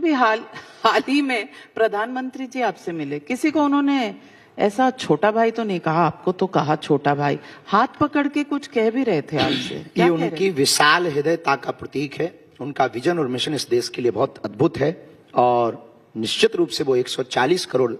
अभी हाल ही में प्रधानमंत्री जी आपसे मिले, किसी को उन्होंने ऐसा छोटा भाई तो नहीं कहा, आपको तो कहा छोटा भाई, हाथ पकड़ के कुछ कह भी रहे थे आपसे? ये उनकी विशाल हृदयता का प्रतीक है। उनका विजन और मिशन इस देश के लिए बहुत अद्भुत है और निश्चित रूप से वो 140 करोड़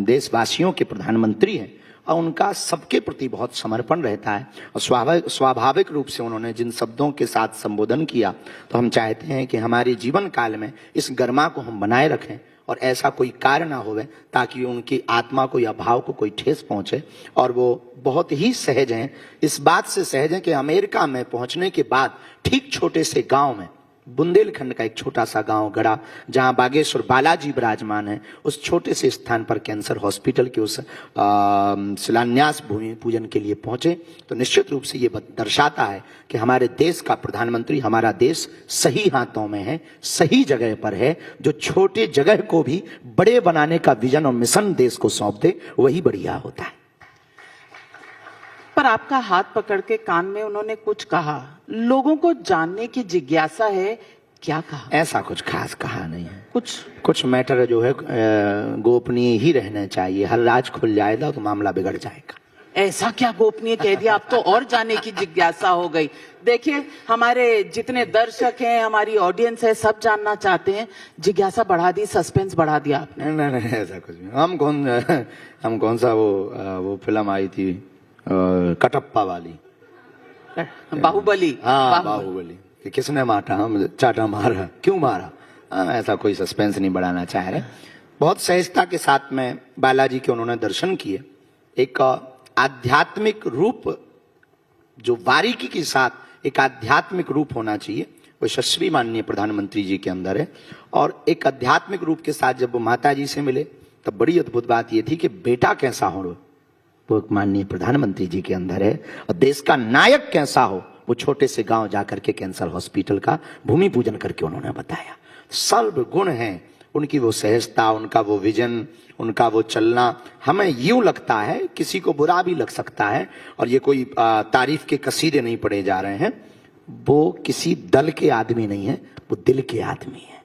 देशवासियों के प्रधानमंत्री हैं और उनका सबके प्रति बहुत समर्पण रहता है। और स्वाभाविक रूप से उन्होंने जिन शब्दों के साथ संबोधन किया, तो हम चाहते हैं कि हमारे जीवन काल में इस गरिमा को हम बनाए रखें और ऐसा कोई कार्य ना होवे ताकि उनकी आत्मा को या भाव को कोई ठेस पहुंचे। और वो बहुत ही सहज हैं, इस बात से सहज हैं कि अमेरिका में पहुंचने के बाद ठीक छोटे से गांव में, बुंदेलखंड का एक छोटा सा गांव गढ़ा, जहां बागेश्वर बालाजी विराजमान है, उस छोटे से स्थान पर कैंसर हॉस्पिटल के उस शिलान्यास भूमि पूजन के लिए पहुंचे। तो निश्चित रूप से ये दर्शाता है कि हमारे देश का प्रधानमंत्री, हमारा देश सही हाथों में है, सही जगह पर है। जो छोटे जगह को भी बड़े बनाने का विजन और मिशन देश को सौंप दे, वही बढ़िया होता है। पर आपका हाथ पकड़ के कान में उन्होंने कुछ कहा, लोगों को जानने की जिज्ञासा है, क्या कहा? ऐसा कुछ खास कहा नहीं है। कुछ मैटर जो है गोपनीय ही रहना चाहिए। हर राज खुल जाएगा तो मामला बिगड़ जाएगा। ऐसा क्या गोपनीय कह दिया? अब तो और जाने की जिज्ञासा हो गई। देखिए, हमारे जितने दर्शक हैं, हमारी ऑडियंस है, सब जानना चाहते हैं। जिज्ञासा बढ़ा दी, सस्पेंस बढ़ा दिया आपने। नहीं, ऐसा कुछ नहीं। हम कौन सा वो फिल्म आई थी कटप्पा वाली, बाहुबली। हाँ, बाहुबली। किसने मारा? हम चाटा मारा, क्यों मारा? ऐसा कोई सस्पेंस नहीं बढ़ाना चाह रहे। बहुत सहजता के साथ में बालाजी के उन्होंने दर्शन किए। एक आध्यात्मिक रूप, जो बारीकी के साथ एक आध्यात्मिक रूप होना चाहिए, वो यशस्वी माननीय प्रधानमंत्री जी के अंदर है। और एक आध्यात्मिक रूप के साथ जब वो माता जी से मिले, तब बड़ी अद्भुत बात ये थी कि बेटा कैसा हो वो माननीय प्रधानमंत्री जी के अंदर है, और देश का नायक कैसा हो वो छोटे से गांव जाकर के कैंसर हॉस्पिटल का भूमि पूजन करके उन्होंने बताया। सर्व गुण है उनकी, वो सहजता, उनका वो विजन, उनका वो चलना। हमें यूं लगता है, किसी को बुरा भी लग सकता है, और ये कोई तारीफ के कसीदे नहीं पढ़े जा रहे हैं। वो किसी दल के आदमी नहीं है, वो दिल के आदमी है।